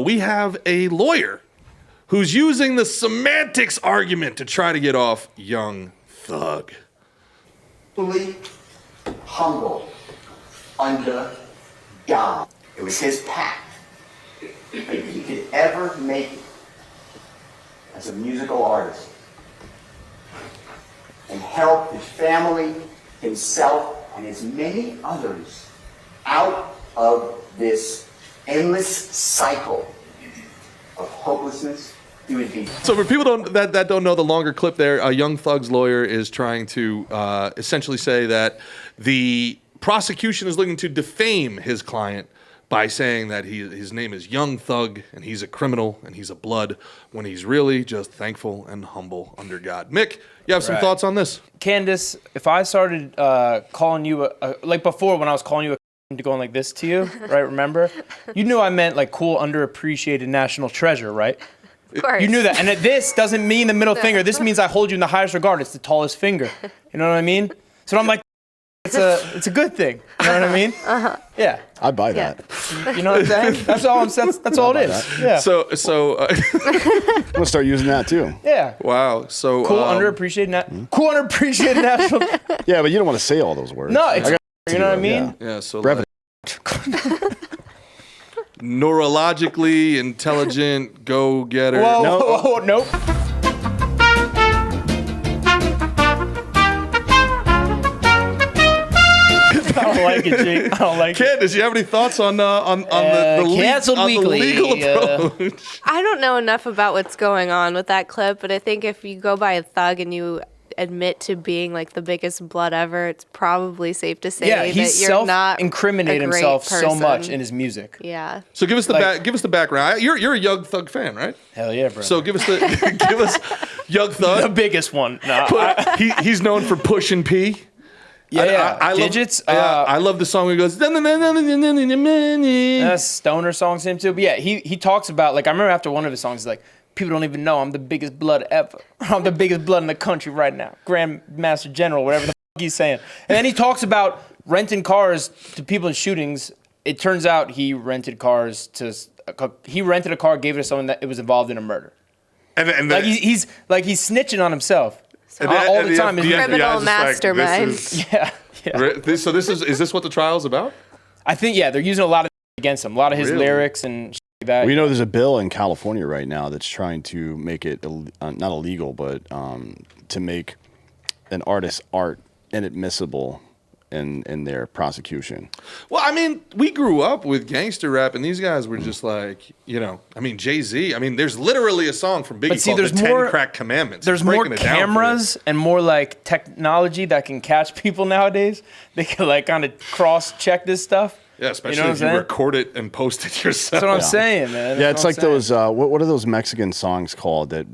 we have a lawyer who's using the semantics argument to try to get off Young Thug. Fully humble under God. It was his path. If he could ever make it as a musical artist and help his family, himself, and as many others out of this endless cycle of hopelessness, he would be. So for people that don't know the longer clip there, Young Thug's lawyer is trying to essentially say that the prosecution is looking to defame his client by saying that his name is Young Thug and he's a criminal and he's a blood when he's really just thankful and humble under God. Mick, you have some thoughts on this? Candice, if I started calling you, like before when I was calling you to going like this to you, right, remember? You knew I meant like cool, underappreciated national treasure, right? Of course. You knew that. And this doesn't mean the middle finger. This means I hold you in the highest regard. It's the tallest finger. You know what I mean? So I'm like, it's a good thing. You know what I mean? Uh-huh. Yeah. I buy that. You know what I'm saying? That's all it is. Yeah. So I'm gonna start using that too. Yeah. wow. So Cool, underappreciated national. Yeah, but you don't want to say all those words. No, it's, you know what I mean? yeah. So Brevity. neurologically intelligent go-getter. Whoa, nope. I don't like it, Jake. I don't like it. Candice, do you have any thoughts on the canceled weekly. legal approach? I don't know enough about what's going on with that clip, but I think if you go by a thug and you admit to being like the biggest blood ever, it's probably safe to say that you're not incriminate a great himself so person. much in his music. Yeah. So give us the background. You're a Young Thug fan, right? Hell yeah, bro. So give us Young Thug. The biggest one. No, He's known for pushing P. I Digits. I love the song where he goes. That's stoner songs him too. But yeah, he talks about, like, I remember after one of his songs, he's like, people don't even know I'm the biggest blood ever. I'm the biggest blood in the country right now. Grandmaster General, whatever the fuck he's saying. And then he talks about renting cars to people in shootings. It turns out he rented a car, gave it to someone that it was involved in a murder. And like he's snitching on himself. So all the time. criminal mastermind. Is this what the trial's about? I think, yeah, they're using a lot of against him. A lot of his lyrics and shit like that. We know there's a bill in California right now that's trying to make it not illegal, but to make an artist's art inadmissible in their prosecution. Well, I mean, we grew up with gangster rap, and these guys were just like, Jay-Z. I mean, there's literally a song from Biggie called The 10 Crack Commandments. There's more cameras and more like technology that can catch people nowadays. They can like kind of cross-check this stuff. Yeah, especially if you record it and post it yourself. That's what I'm saying, man. Yeah, it's like those, what are those Mexican songs called that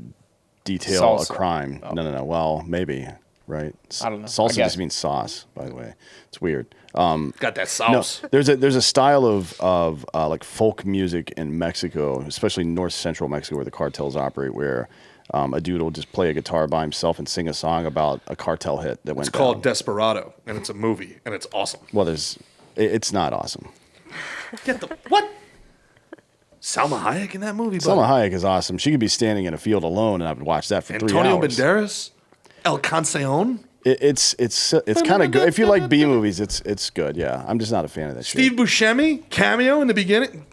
detail Salsa. a crime? Oh. No. Well, maybe. Right? I don't know. Salsa just means sauce, by the way. It's weird. Got that sauce. No, there's a style of like folk music in Mexico, especially north central Mexico, where the cartels operate, where a dude will just play a guitar by himself and sing a song about a cartel hit that went down. It's called Desperado, and it's a movie, and it's awesome. Well, it's not awesome. What? Salma Hayek in that movie? Salma Hayek is awesome. She could be standing in a field alone, and I would watch that for 3 hours. Antonio Banderas? El Cancion? It's kind of good. If you like B movies, it's good. Yeah, I'm just not a fan of that Steve shit. Buscemi cameo in the beginning.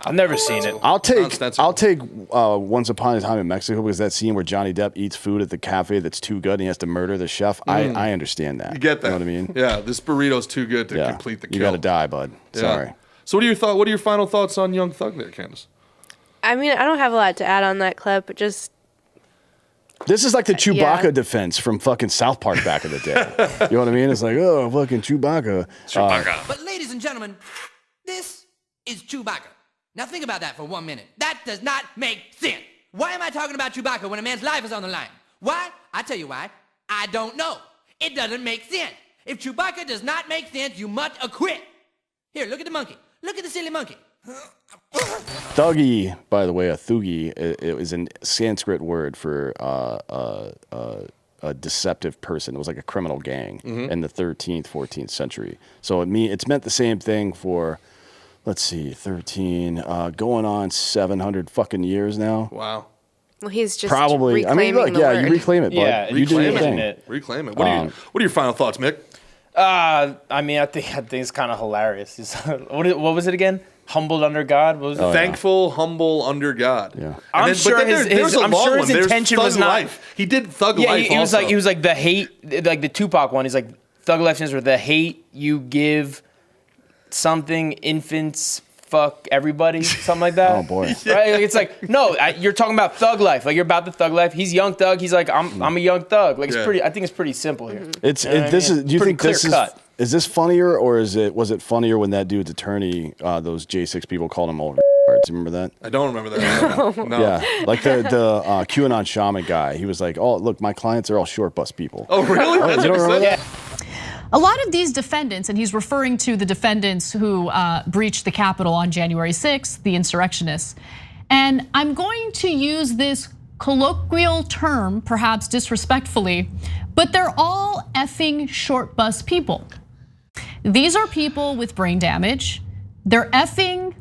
I've never seen it. I'll take Once Upon a Time in Mexico, because that scene where Johnny Depp eats food at the cafe that's too good and he has to murder the chef. I understand that. You get that? You know what I mean? Yeah, this burrito's too good to complete the kill. You got to die, bud. Yeah. Sorry. So what are your final thoughts on Young Thug there, Candice? I mean, I don't have a lot to add on that clip, but just. This is like the Chewbacca defense from fucking South Park back in the day. You know what I mean? It's like, oh, fucking Chewbacca. But ladies and gentlemen, this is Chewbacca. Now think about that for 1 minute. That does not make sense. Why am I talking about Chewbacca when a man's life is on the line? Why? I tell you why. I don't know. It doesn't make sense. If Chewbacca does not make sense, you must acquit. Here, look at the monkey. Look at the silly monkey. Thuggy, by the way, a thugi, it is a Sanskrit word for a deceptive person. It was like a criminal gang in the 13th, 14th century. So it's meant the same thing for let's see, 13, going on 700 fucking years now. Wow. Well, he's just Probably. I mean, reclaiming look, the yeah, word. you reclaim it, bud. Yeah, you do your reclaim thing. it. Reclaim it. What are your final thoughts, Mick? I mean, I think it's kind of hilarious. What was it again? Humbled under God. What was it? Thankful, humble, under God. Yeah. I'm sure his intention was not. Life. He did Thug Yeah, Life. he was also. like the hate, like the Tupac one. He's like Thug Life stands for the hate you give something infants. Fuck everybody, something like that. Oh boy! Right? Like, it's like no, you're talking about thug life. Like you're about the thug life. He's young thug. He's like I'm a young thug. Like it's pretty. I think it's pretty simple here. It's You know what I this mean? is. Do you Pretty think this clear-cut. is this funnier or was it funnier when that dude's attorney, those J6 people called him all? Do you remember that? I don't remember that. No. Yeah, like the QAnon shaman guy. He was like, "Oh, look, my clients are all short bus people." Oh, really? That's you what don't he remember said? A lot of these defendants, and he's referring to the defendants who breached the Capitol on January 6th, the insurrectionists. And I'm going to use this colloquial term, perhaps disrespectfully, but they're all effing short bus people. These are people with brain damage. They're effing,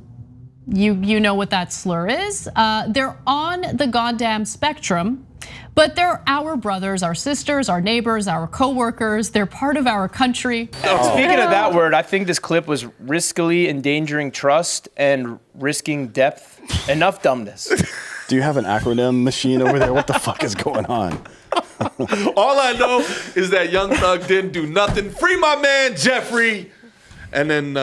you know what that slur is. They're on the goddamn spectrum. But they're our brothers, our sisters, our neighbors, our coworkers. They're part of our country. Speaking of that word, I think this clip was riskily endangering trust and risking depth. Enough dumbness. Do you have an acronym machine over there? What the fuck is going on? All I know is that Young Thug didn't do nothing. Free my man Jeffrey. And then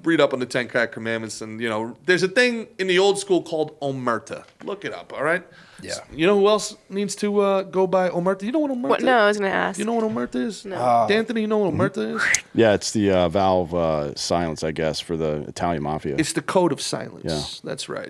read up on the 10 Commandments. And, you know, there's a thing in the old school called omerta. Look it up, all right? Yeah. You know who else needs to go by omerta? You know what omerta is? No, I was gonna ask. You know what omerta is? No. D'Anthony, you know what omerta is? Yeah, it's the vow of silence, I guess, for the Italian mafia. It's the code of silence. Yeah. That's right.